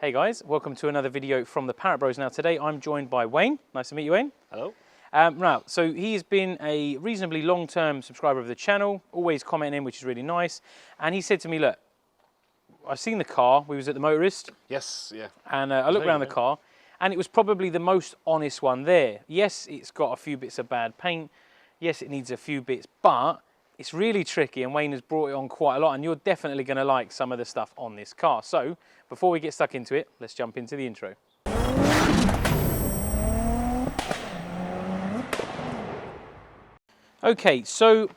Hey guys, welcome to another video from the Parrott Bros. Now today I'm joined by Wayne. Nice to meet you, Wayne. Hello. Now, so he has been a reasonably long-term subscriber of the channel, always commenting, which is really nice. And he said to me, look, I've seen the car, we was at the Motorist. Yes, yeah. And I looked around the car, and it was probably the most honest one there. Yes, it's got a few bits of bad paint. Yes, it needs a few bits, but it's really tricky, and Wayne has brought it on quite a lot, and you're definitely going to like some of the stuff on this car. So, before we get stuck into it, let's jump into the intro. Okay, so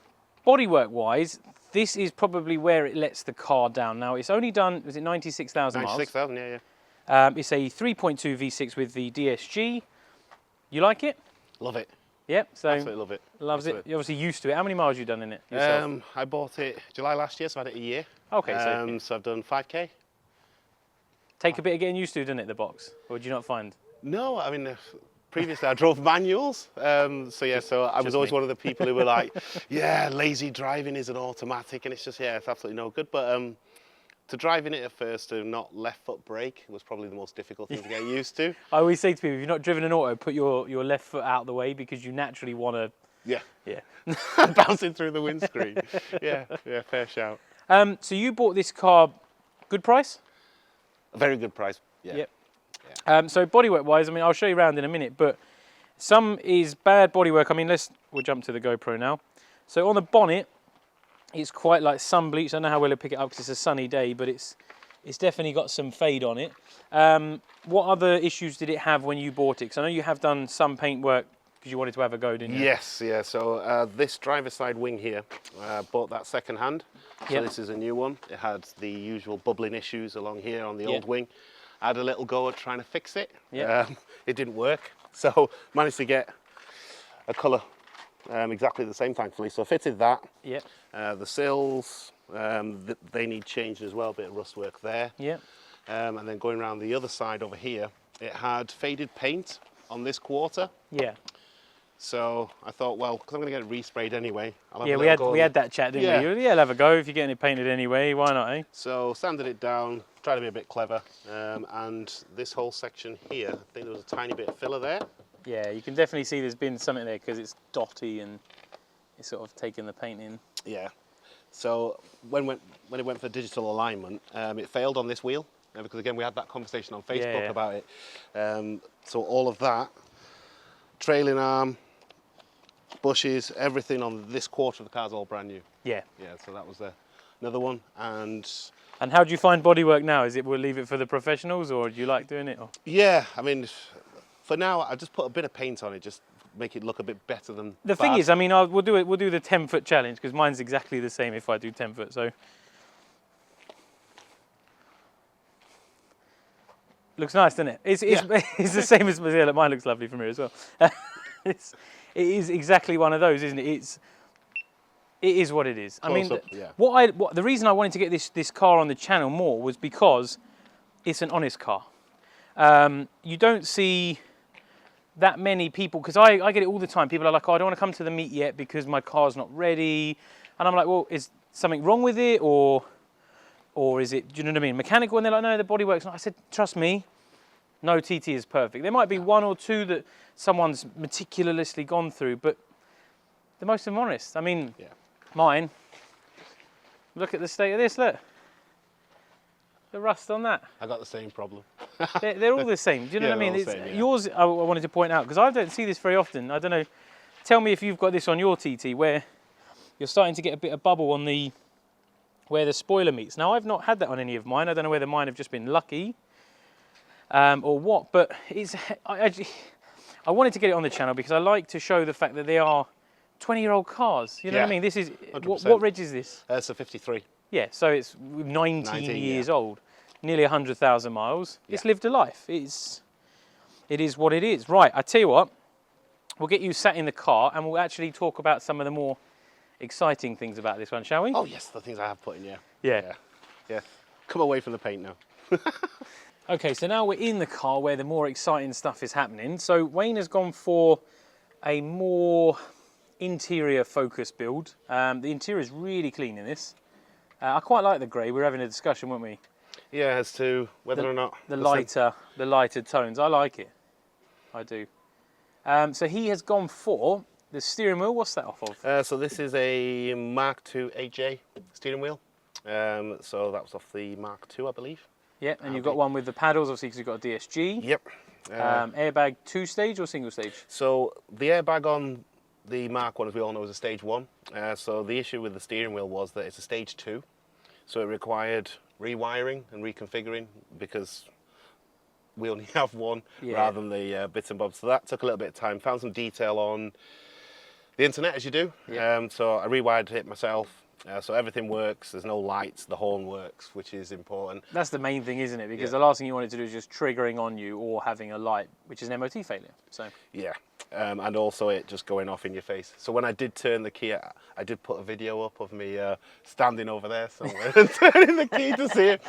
bodywork-wise, this is probably where it lets the car down. Now, it's only done, was it 96,000 miles? 96,000, yeah. It's a 3.2 V6 with the DSG. You like it? Love it. Yep, so Absolutely love it. Loves it. You're obviously used to it. How many miles have you done in it yourself? I bought it July last year, so I've had it a year. Okay, so I've done 5k. Take a bit of getting used to, doesn't it, the box? Or do you not find? No, I mean, previously I drove manuals. So I was always one of the people who were like, yeah, lazy driving is an automatic, and it's just, yeah, it's absolutely no good. But to drive in it at first, to not left foot brake was probably the most difficult thing to get used to. I always say to people, if you're not driven an auto, put your left foot out the way, because you naturally want to... Yeah. Bouncing through the windscreen. yeah, fair shout. So you bought this car, good price? A very good price, yeah. Yep. Yeah. So bodywork wise, I mean, I'll show you around in a minute, but some is bad bodywork. I mean, we'll jump to the GoPro now. So on the bonnet, it's quite like sun bleached. I don't know how well it'll pick it up because it's a sunny day, but it's definitely got some fade on it. What other issues did it have when you bought it? Because I know you have done some paint work because you wanted to have a go, didn't you? Yes, yeah. So this driver's side wing here, bought that second hand. So this is a new one. It had the usual bubbling issues along here on the old wing. I had a little go at trying to fix it. It didn't work. So managed to get a colour exactly the same, thankfully. So I fitted that. The sills, they need changing as well, a bit of rust work there. And then going around the other side over here, it had faded paint on this quarter. So I thought, well, because I'm going to get it resprayed anyway. We had that chat, didn't we? Yeah, I'll have a go if you're getting it painted anyway. Why not, eh? So sanded it down, tried to be a bit clever, and this whole section here, I think there was a tiny bit of filler there. Yeah, you can definitely see there's been something there because it's dotty and it's sort of taken the paint in. Yeah. So when it went for digital alignment, it failed on this wheel because again we had that conversation on Facebook about it. So all of that, trailing arm, bushes, everything on this quarter of the car's all brand new. Yeah, so that was another one. And how do you find bodywork now? We'll leave it for the professionals, or do you like doing it? Or? Yeah, I mean, for now I just put a bit of paint on it, just make it look a bit better than the thing is, I mean, we'll do the 10-foot challenge because mine's exactly the same if I do 10 foot. So looks nice, doesn't it? It's the same as mine looks lovely from here as well. It is exactly one of those, isn't it? It is what it is. I mean, the reason I wanted to get this car on the channel more was because it's an honest car. You don't see that many people, because I get it all the time. People are like, oh, I don't want to come to the meet yet because my car's not ready. And I'm like, well, is something wrong with it, or is it, do you know what I mean, mechanical? And they're like, no, the bodywork's not. I said, trust me, no TT is perfect. There might be one or two that someone's meticulously gone through, but the most of them are honest. I mean, mine, look at the state of this, look. The rust on that. I got the same problem. they're all the same, do you know what I mean? Yours, I wanted to point out, because I don't see this very often. I don't know, tell me if you've got this on your TT, where you're starting to get a bit of bubble on where the spoiler meets. Now, I've not had that on any of mine. I don't know whether mine have just been lucky or what, but I wanted to get it on the channel because I like to show the fact that they are 20-year-old cars. You know what I mean? This is, what reg is this? It's a 53. Yeah, so it's 19 years old, nearly 100,000 miles. It's lived a life. It is what it is. Right, I tell you what, we'll get you sat in the car and we'll actually talk about some of the more exciting things about this one, shall we? Oh yes, the things I have put in, Yeah. Come away from the paint now. Okay, so now we're in the car where the more exciting stuff is happening. So Wayne has gone for a more interior focus build. The interior is really clean in this. I quite like the grey. We were having a discussion, weren't we? Yeah, as to whether or not the lighter tones. I like it. I do. So he has gone for the steering wheel. What's that off of? So this is a Mk1 8J steering wheel. So that was off the Mk2, I believe. Yep, and you've got one with the paddles, obviously, because you've got a DSG. Yep. Airbag 2-stage or single stage? So the airbag on the Mk1, as we all know, is a stage 1. So the issue with the steering wheel was that it's a stage 2. So it required rewiring and reconfiguring because we only have one rather than the bits and bobs. So that took a little bit of time. Found some detail on the internet, as you do. So I rewired it myself. So everything works, there's no lights, the horn works, which is important. That's the main thing, isn't it? Because the last thing you want it to do is just triggering on you or having a light, which is an MOT failure. So yeah, and also it just going off in your face. So when I did turn the key, I did put a video up of me standing over there somewhere and turning the key to see it.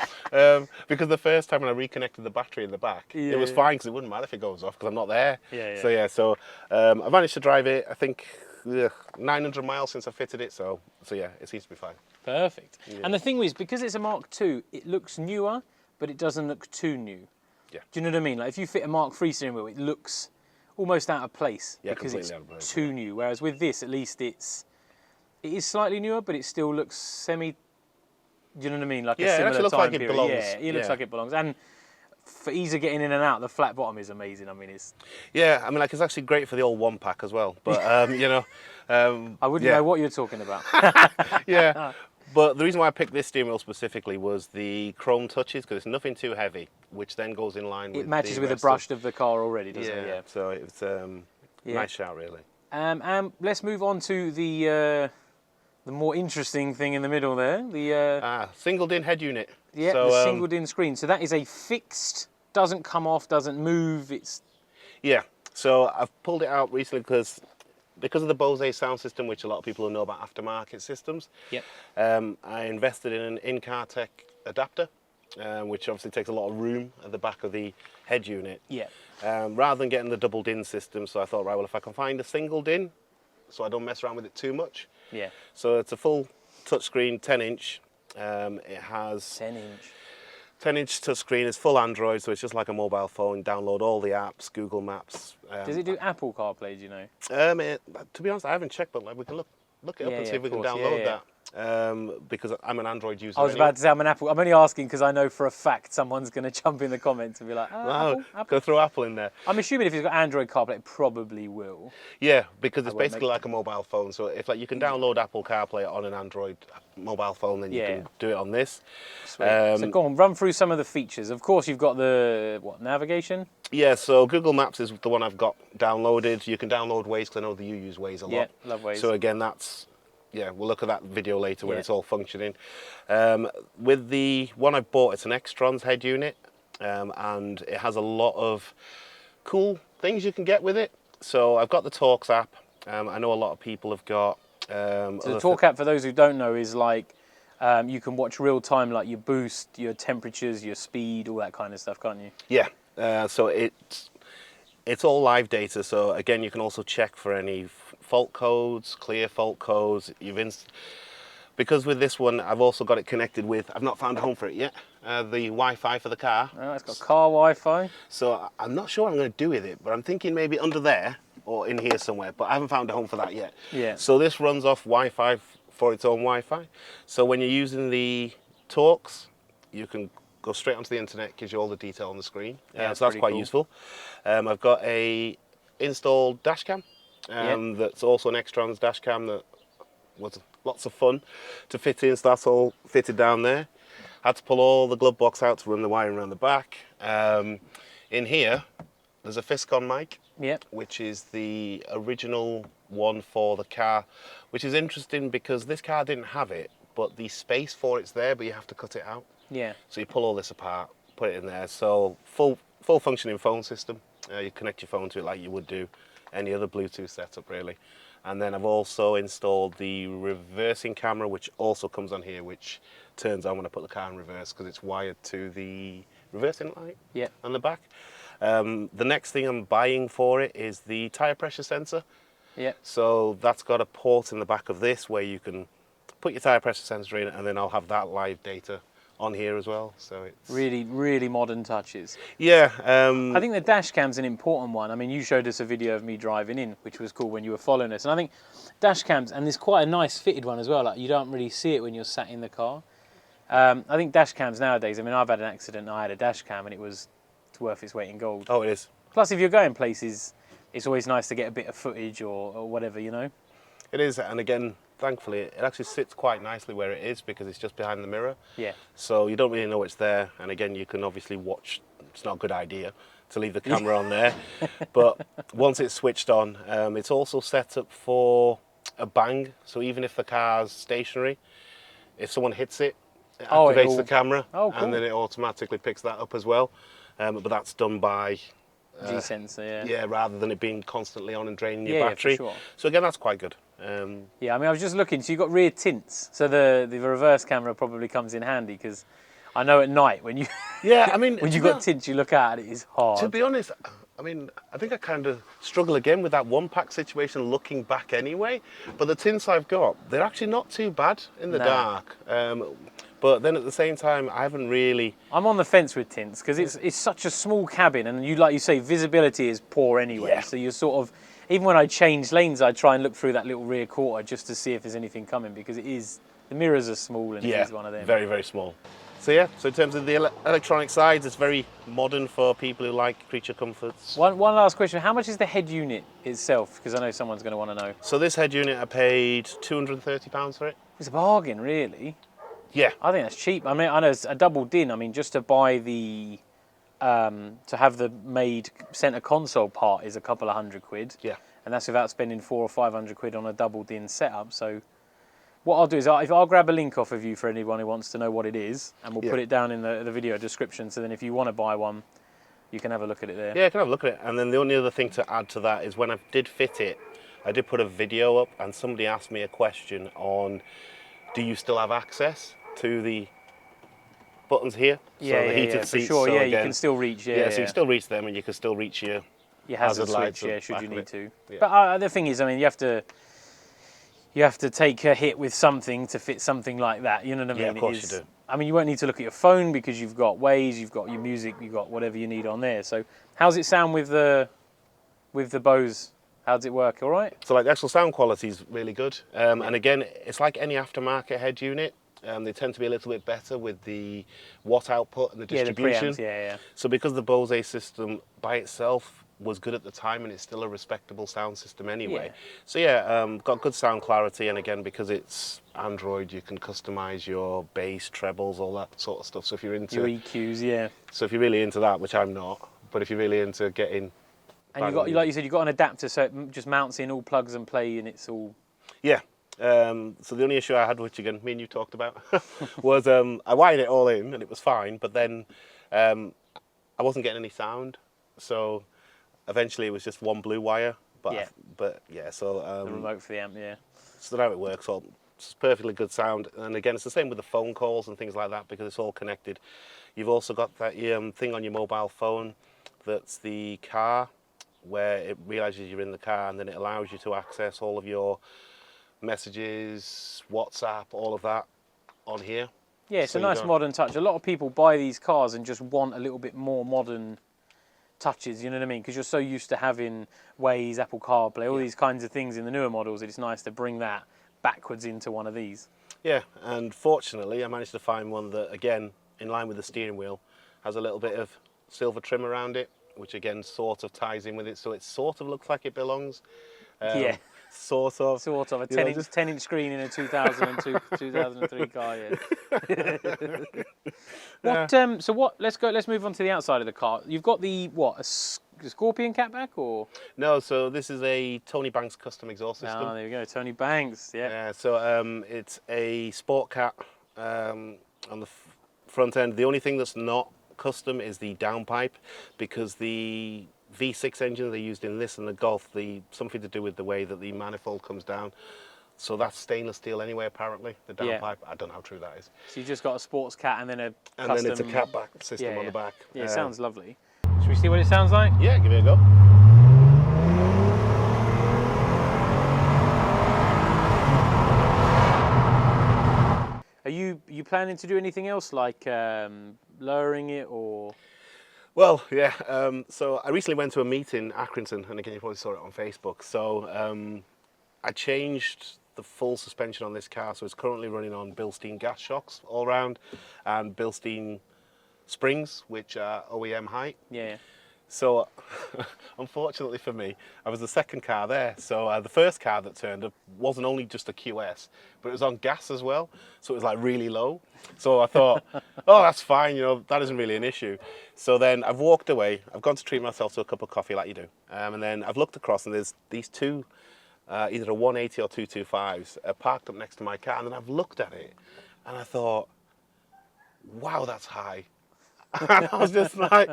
Because the first time when I reconnected the battery in the back, it was fine because it wouldn't matter if it goes off because I'm not there. So I managed to drive it, I think, 900 miles since I fitted it, so yeah, it seems to be fine. Perfect. And the thing is, because it's a Mark II, it looks newer, but it doesn't look too new. Yeah. Do you know what I mean? Like if you fit a Mark III steering wheel, it looks almost out of place because it's too new. Whereas with this, at least it is slightly newer, but it still looks semi. Do you know what I mean? Like a similar it actually looks time like period. It belongs. Yeah, it looks like it belongs. And for ease of getting in and out, the flat bottom is amazing. I mean, it's... Yeah, I mean, like, it's actually great for the old one pack as well. But, you know... I wouldn't know what you're talking about. Yeah, but the reason why I picked this steering wheel specifically was the chrome touches, because it's nothing too heavy, which then goes in line with... It matches with the brush of the car already, doesn't it? Yeah, so it's nice shout, really. Let's move on to the more interesting thing in the middle there. The single DIN head unit. Yeah, so, the single DIN screen. So that is a fixed, doesn't come off, doesn't move. It's... Yeah, so I've pulled it out recently because of the Bose sound system, which a lot of people know about aftermarket systems. Yep. I invested in an in-car tech adapter, which obviously takes a lot of room at the back of the head unit. Yeah. Rather than getting the double DIN system, so I thought, right, well, if I can find a single DIN, so I don't mess around with it too much. Yeah. So it's a full touchscreen, 10-inch. It has 10-inch touchscreen. It's full Android, so it's just like a mobile phone. Download all the apps, Google Maps. Does it do Apple CarPlay? Do you know? To be honest, I haven't checked, but like we can look it up and see if we can download that. Because I'm an Android user. I was about to say I'm an Apple. I'm only asking because I know for a fact someone's going to jump in the comments and be like, Apple. Go throw Apple in there. I'm assuming if it's got Android CarPlay, it probably will. Yeah, because it's basically like a mobile phone. So if like you can download Apple CarPlay on an Android mobile phone, then you can do it on this. So go on, run through some of the features. Of course, you've got the navigation. Yeah, so Google Maps is the one I've got downloaded. You can download Waze because I know that you use Waze a lot. Yeah, love Waze. So again, we'll look at that video later when it's all functioning. With the one I bought, it's an Extron's head unit, and it has a lot of cool things you can get with it. So I've got the Torx app. I know a lot of people have got... so the Torx app, for those who don't know, is like you can watch real time, like your boost, your temperatures, your speed, all that kind of stuff, can't you? Yeah. So it's all live data. So again, you can also check for any fault codes, clear fault codes. Because with this one, I've also got it connected with, I've not found a home for it yet, the Wi-Fi for the car. Oh, it's got car Wi-Fi. So I'm not sure what I'm going to do with it, but I'm thinking maybe under there or in here somewhere, but I haven't found a home for that yet. Yeah. So this runs off Wi-Fi for its own Wi-Fi. So when you're using the Torx, you can go straight onto the internet, gives you all the detail on the screen. So that's quite useful. I've got a installed dash cam. That's also an Extron's dash cam that was lots of fun to fit in, so that's all fitted down there. Had to pull all the glove box out to run the wiring around the back. In here, there's a Fiscon mic, which is the original one for the car, which is interesting because this car didn't have it, but the space for it's there, but you have to cut it out. Yeah. So you pull all this apart, put it in there. So full functioning phone system. You connect your phone to it like you would do any other Bluetooth setup, really. And then I've also installed the reversing camera, which also comes on here, which turns on when I put the car in reverse because it's wired to the reversing light on the back. The next thing I'm buying for it is the tyre pressure sensor. Yeah. So that's got a port in the back of this where you can put your tyre pressure sensor in, and then I'll have that live data on here as well. So it's really, really modern touches. Yeah. I think the dash cam's an important one. I mean, you showed us a video of me driving in, which was cool when you were following us. And I think dash cams, and there's quite a nice fitted one as well. Like you don't really see it when you're sat in the car. I think dash cams nowadays, I mean, I've had an accident and I had a dash cam and it's worth its weight in gold. Oh, it is. Plus, if you're going places, it's always nice to get a bit of footage or whatever, you know? It is, and again, thankfully, it actually sits quite nicely where it is because it's just behind the mirror. Yeah. So you don't really know it's there, and again, you can obviously watch. It's not a good idea to leave the camera on there, but once it's switched on, it's also set up for a bang. So even if the car's stationary, if someone hits it, it activates the camera, cool. And then it automatically picks that up as well. But that's done by G-sensor, yeah. Yeah, rather than it being constantly on and draining your battery. Yeah, for sure. So again, that's quite good. Yeah, I mean, I was just looking, so you've got rear tints, so the reverse camera probably comes in handy, because I know at night when you yeah, I mean, when you've got tints, you look at it, it's hard. To be honest, I mean, I think I kind of struggle again with that one pack situation looking back anyway, but the tints I've got, they're actually not too bad in the dark. But then at the same time, I haven't really... I'm on the fence with tints, because it's such a small cabin, and like you say, visibility is poor anyway, Yeah. so you're sort of... Even when I change lanes, I try and look through that little rear quarter just to see if there's anything coming, because the mirrors are small and it is one of them. Very, very small. So yeah, so in terms of the electronic sides, it's very modern for people who like creature comforts. One last question, how much is the head unit itself? Because I know someone's going to want to know. So this head unit, I paid £230 for it. It's a bargain, really. Yeah. I think that's cheap. I mean, I know it's a double din. I mean, just to buy the... to have the made centre console part is a couple of £100. Yeah. And that's without spending £400 or £500 on a double din setup. So what I'll do is I'll grab a link off of you for anyone who wants to know what it is, and we'll put it down in the video description. So then if you want to buy one, you can have a look at it there. Yeah, I can have a look at it. And then the only other thing to add to that is when I did fit it, I did put a video up, and somebody asked me a question on, do you still have access to the buttons here? Yeah, so the heated for seats. sure. So Yeah, again, you can still reach. so you still reach them, and you can still reach your hazard lights. switch, should you need to. Yeah. But the thing is, I mean, you have to take a hit with something to fit something like that. You know what I mean? Yeah, of course you do. I mean, you won't need to look at your phone because you've got Waze, you've got your music, you've got whatever you need on there. So, how's it sound with the Bose? How does it work? All right. So, like, the actual sound quality is really good. And again, it's like any aftermarket head unit. They tend to be a little bit better with the watt output and the distribution. The preamps, yeah. So because the Bose system by itself was good at the time, and it's still a respectable sound system anyway. Yeah. So yeah, got good sound clarity, and again, because it's Android, you can customize your bass, trebles, all that sort of stuff. So if you're into your EQs, yeah. So if you're really into that, which I'm not, but if you're really into getting, and you got, like you said, you've got an adapter, so it just mounts in all plugs and play, and it's all. Yeah. So the only issue I had, which again me and you talked about, was I wired it all in and it was fine, but then I wasn't getting any sound, so eventually it was just one blue wire. But so the remote for the amp, yeah. So now it works. So it's perfectly good sound, and again it's the same with the phone calls and things like that because it's all connected. You've also got that thing on your mobile phone that's the car, where it realizes you're in the car, and then it allows you to access all of your messages, WhatsApp, all of that on here. Yeah, it's a nice modern touch. A lot of people buy these cars and just want a little bit more modern touches, you know what I mean? Because you're so used to having Waze, Apple CarPlay, all these kinds of things in the newer models, it's nice to bring that backwards into one of these. Yeah, and fortunately I managed to find one that, again, in line with the steering wheel, has a little bit of silver trim around it, which again sort of ties in with it, so it sort of looks like it belongs. Yeah. Sort of a 10-inch screen in a 2002, 2003 car, yeah. Let's move on to the outside of the car. You've got the, a Scorpion catback, or? No, so this is a Tony Banks custom exhaust system. Oh, there we go, Tony Banks, yeah. Yeah, so it's a Sport Cat on the front end. The only thing that's not custom is the downpipe, because the V6 engine they used in this and the Golf, something to do with the way that the manifold comes down. So that's stainless steel anyway, apparently, the downpipe. I don't know how true that is. So you've just got a sports cat and then a custom... And then it's a catback system on the back. Yeah, it sounds lovely. Should we see what it sounds like? Yeah, give it a go. Are you planning to do anything else, like lowering it or? Well, yeah. So I recently went to a meet in Accrington, and again, you probably saw it on Facebook. So I changed the full suspension on this car, so it's currently running on Bilstein gas shocks all round, and Bilstein springs, which are OEM height. Yeah. So, unfortunately for me, I was the second car there. So the first car that turned up wasn't only just a QS, but it was on gas as well. So it was like really low. So I thought, oh, that's fine, you know, that isn't really an issue. So then I've walked away. I've gone to treat myself to a cup of coffee like you do. And then I've looked across and there's these two, either a 180 or 225s parked up next to my car. And then I've looked at it and I thought, wow, that's high. And I was just like,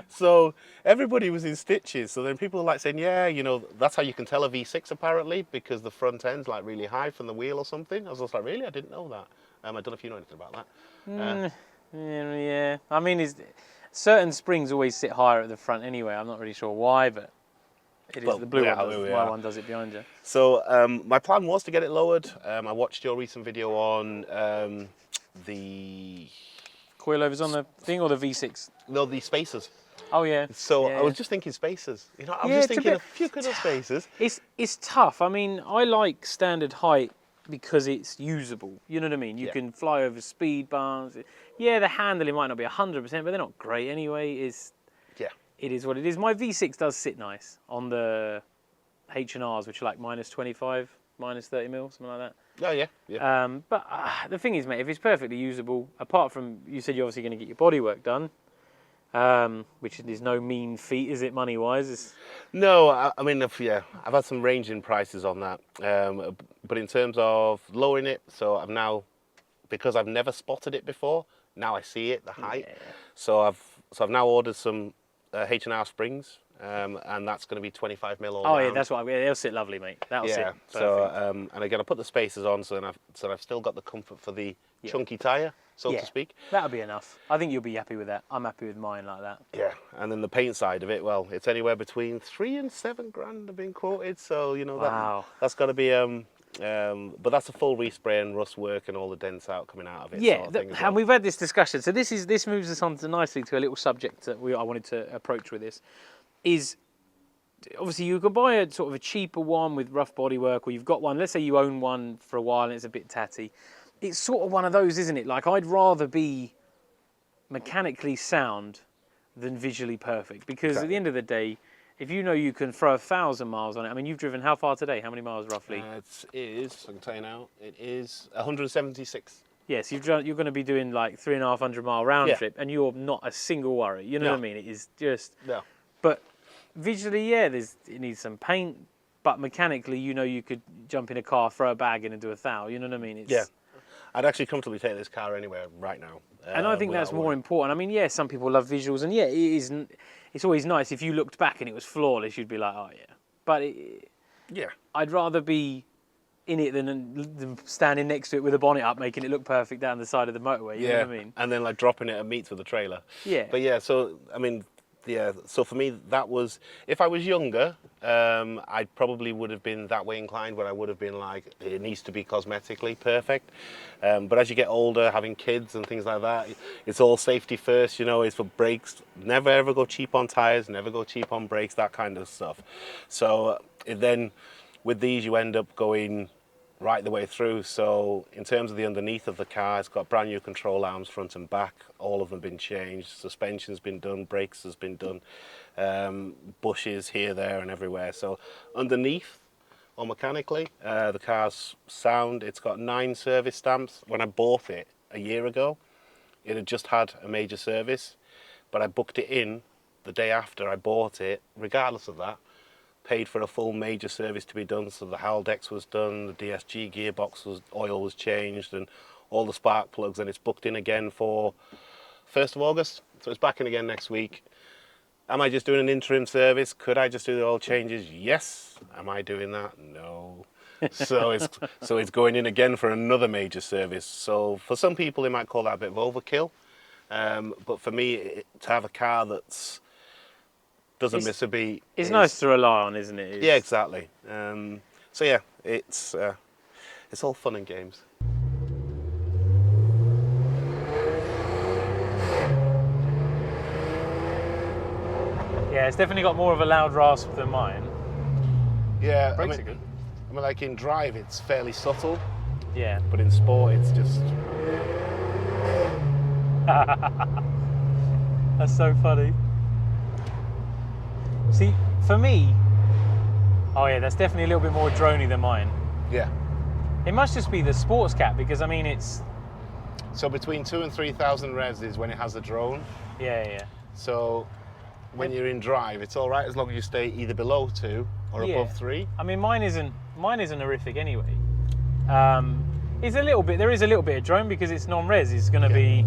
so everybody was in stitches. So then people were like saying, yeah, you know, that's how you can tell a V6 apparently, because the front end's like really high from the wheel or something. I was just like, really? I didn't know that. I don't know if you know anything about that. Yeah. I mean, certain springs always sit higher at the front anyway. I'm not really sure why, but it is the blue one. My one does it behind you. So my plan was to get it lowered. I watched your recent video on the coilovers on the thing, or the V6? No, the spacers. Oh yeah. So yeah, I was just thinking spacers. You know, I was just thinking a few good spacers. It's tough. I mean, I like standard height because it's usable. You know what I mean? You can fly over speed bumps. Yeah, the handling might not be 100%, but they're not great anyway. It is what it is. My V6 does sit nice on the H&Rs, which are like minus 25, minus 30 mil, something like that. Oh, yeah. But the thing is, mate, if it's perfectly usable, apart from, you said you're obviously going to get your bodywork done, which is no mean feat, is it, money-wise? No, I mean, I've had some ranging prices on that. But in terms of lowering it, so I've now, because I've never spotted it before, now I see it, the height. Yeah. So I've now ordered some H&R springs. And that's going to be 25 mil all round. Yeah, that's what they'll sit lovely, mate. That'll sit perfect. So and again, I put the spacers on, so I've still got the comfort for the chunky tyre, so to speak. That'll be enough. I think you'll be happy with that. I'm happy with mine like that. Yeah, and then the paint side of it, well, it's anywhere between 3 and 7 grand I've been quoted, so you know that's got to be but that's a full respray and rust work and all the dents coming out of it. Yeah, and we've had this discussion. So this moves us on nicely to a little subject that I wanted to approach with this. Is obviously you could buy a sort of a cheaper one with rough bodywork, or you've got one, let's say you own one for a while and it's a bit tatty. It's sort of one of those, isn't it? Like, I'd rather be mechanically sound than visually perfect, because at the end of the day, if you know you can throw 1,000 miles on it, I mean, you've driven how far today? How many miles roughly? It is, I can tell you now, it is 176. Yes, you're going to be doing like 350 mile round trip, and you're not a single worry. You know what I mean? It is just. No. But visually, it needs some paint, but mechanically, you know, you could jump in a car, throw a bag in and do 1,000, you know what I mean? I'd actually comfortably take this car anywhere right now. And I think that's more important. I mean, some people love visuals, and it's always nice. If you looked back and it was flawless, you'd be like, oh yeah. But I'd rather be in it than standing next to it with a bonnet up, making it look perfect down the side of the motorway, you know what I mean? And then like dropping it at meets with a trailer. Yeah. But so, I mean, so for me, that was, if I was younger, I probably would have been that way inclined, where I would have been like, it needs to be cosmetically perfect. But as you get older, having kids and things like that, it's all safety first, you know, it's for brakes. Never ever go cheap on tyres, never go cheap on brakes, that kind of stuff. So then with these, you end up going right the way through. So in terms of the underneath of the car, it's got brand new control arms front and back, all of them been changed, suspension's been done, brakes has been done, bushes here, there and everywhere. So underneath, or mechanically, the car's sound. It's got 9 service stamps. When I bought it a year ago, it had just had a major service, but I booked it in the day after I bought it. Regardless of that, paid for a full major service to be done, so the Haldex was done, the DSG gearbox oil was changed, and all the spark plugs, and it's booked in again for 1st of August, so it's back in again next week. Am I just doing an interim service? Could I just do the oil changes? Yes. Am I doing that? No. So it's going in again for another major service. So for some people, they might call that a bit of overkill, but for me, to have a car that's doesn't miss a beat. It's nice to rely on, isn't it? Yeah, exactly. So yeah, it's all fun and games. Yeah, it's definitely got more of a loud rasp than mine. Yeah, Brakes are good. I mean, like in drive, it's fairly subtle. Yeah. But in sport, it's just... That's so funny. See, for me, oh yeah, that's definitely a little bit more droney than mine. Yeah. It must just be the sports cap, because I mean it's... So between 2,000 and 3,000 revs is when it has a drone. Yeah, yeah. So when you're in drive, it's all right as long as you stay either below 2 or above 3. I mean, mine isn't horrific anyway. It's a little bit. There is a little bit of drone because it's non-res. It's going to be.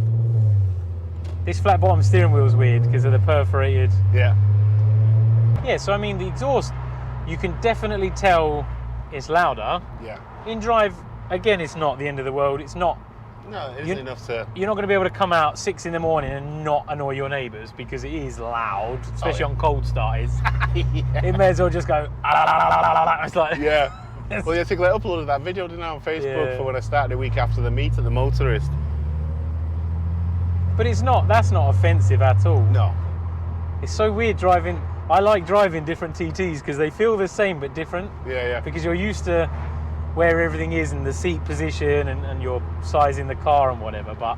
This flat bottom steering wheel is weird because of the perforated. Yeah. Yeah. So I mean, the exhaust, you can definitely tell it's louder. Yeah. In drive, again, it's not the end of the world. It's not. No, it isn't enough to... You're not going to be able to come out 6 in the morning and not annoy your neighbours because it is loud, especially on cold starters. It may as well just go... It's like... Yeah. Well, I think I uploaded that video, didn't I, on Facebook for when I started a week after the meet at the Motorist. But it's not... That's not offensive at all. No. It's so weird driving... I like driving different TTs because they feel the same but different. Yeah, yeah. Because you're used to where everything is and the seat position and your size in the car and whatever, but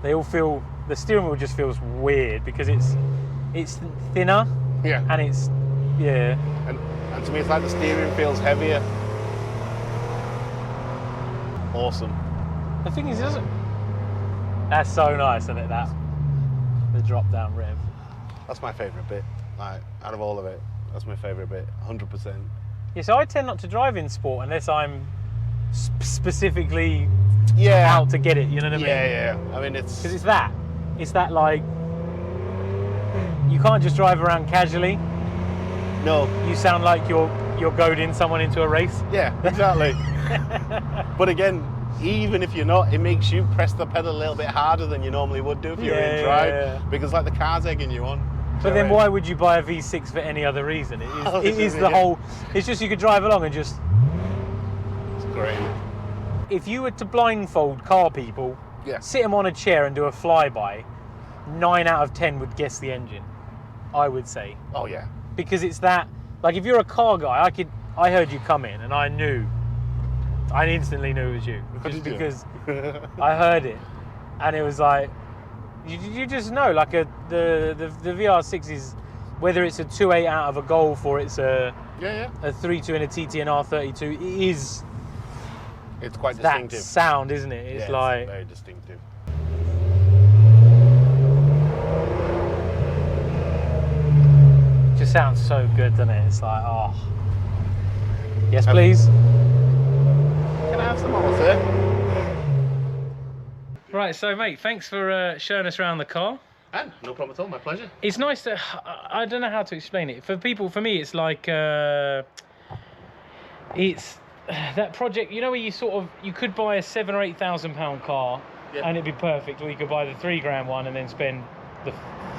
they all feel, the steering wheel just feels weird because it's thinner. Yeah. And it's, yeah. And to me it's like the steering feels heavier. Awesome. The thing is, it doesn't, that's so nice, isn't it, that? The drop down rev. That's my favourite bit, like, out of all of it. That's my favourite bit, 100%. Yeah, so I tend not to drive in sport unless I'm specifically out to get it, you know what I mean? Yeah, yeah. I mean, it's... Because it's that like, you can't just drive around casually. No. You sound like you're goading someone into a race. Yeah, exactly. But again, even if you're not, it makes you press the pedal a little bit harder than you normally would do if you're in drive, because like the car's egging you on. But then why would you buy a V6 for any other reason? It is the whole, it's just you could drive along and just... It's great. If you were to blindfold car people, sit them on a chair and do a flyby, 9 out of 10 would guess the engine, I would say. Oh yeah. Because it's that, like if you're a car guy, I heard you come in and I instantly knew it was you. Just because I heard it. And it was like, you just know, like the VR6 is, whether it's a 2.8 out of a Golf or it's a 3.2 in a TT and R32, it's quite that distinctive. Sound, isn't it? It's like, it's very distinctive. Just sounds so good, doesn't it? It's like, oh. Yes, please. Can I have some more, sir? Right, so mate, thanks for showing us around the car. And no problem at all, my pleasure. It's nice to, I don't know how to explain it. For me, it's like, it's that project, you know, where you could buy a £7,000 or £8,000 car and it'd be perfect, or you could buy the £3,000 one and then spend the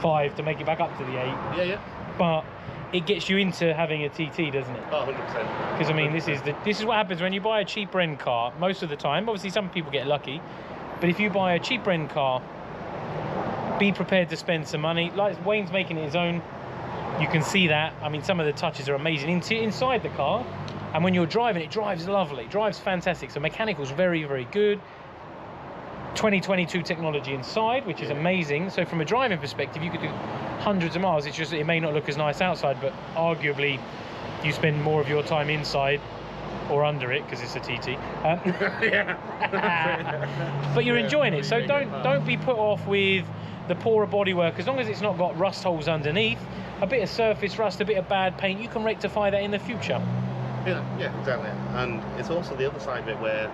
5 to make it back up to the 8. Yeah, yeah. But it gets you into having a TT, doesn't it? Oh, 100%. Because I mean, this is what happens when you buy a cheaper end car. Most of the time, obviously, some people get lucky, but if you buy a cheaper end car, be prepared to spend some money. Like Wayne's making it his own. You can see that. I mean, some of the touches are amazing inside the car, and when you're driving, it drives lovely. It drives fantastic. So mechanical's very, very good. 2022 technology inside, which is amazing. So from a driving perspective, you could do hundreds of miles. It's just it may not look as nice outside, but arguably you spend more of your time inside or under it because it's a TT. But you're enjoying it. So don't be put off with the poorer bodywork. As long as it's not got rust holes underneath, a bit of surface rust, a bit of bad paint, you can rectify that in the future. Yeah, exactly. And it's also the other side of it where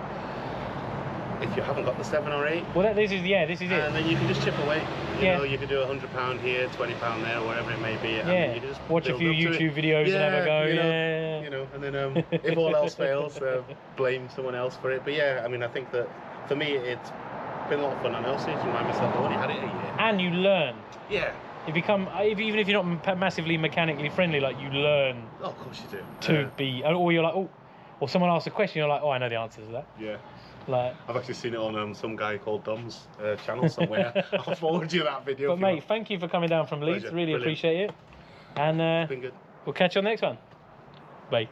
if you haven't got the 7 or 8, well, this is it. And then you can just chip away. You know, you can do £100 here, £20 there, wherever it may be. And you just watch a few YouTube videos and have a go. You know, and then if all else fails, blame someone else for it. But yeah, I mean, I think that for me, it's been a lot of fun. And I also remind myself, I've only had it a year. And you learn. Yeah. You become, even if you're not massively mechanically friendly, like you learn. Oh, of course you do. To be, or you're like, oh, or someone asks a question, you're like, oh, I know the answer to that. Yeah. Like, I've actually seen it on some guy called Dom's channel somewhere. I'll forward you that video. But mate, thank you for coming down from Leeds. Really appreciate it. And been good. we'll catch you on the next one. Bye.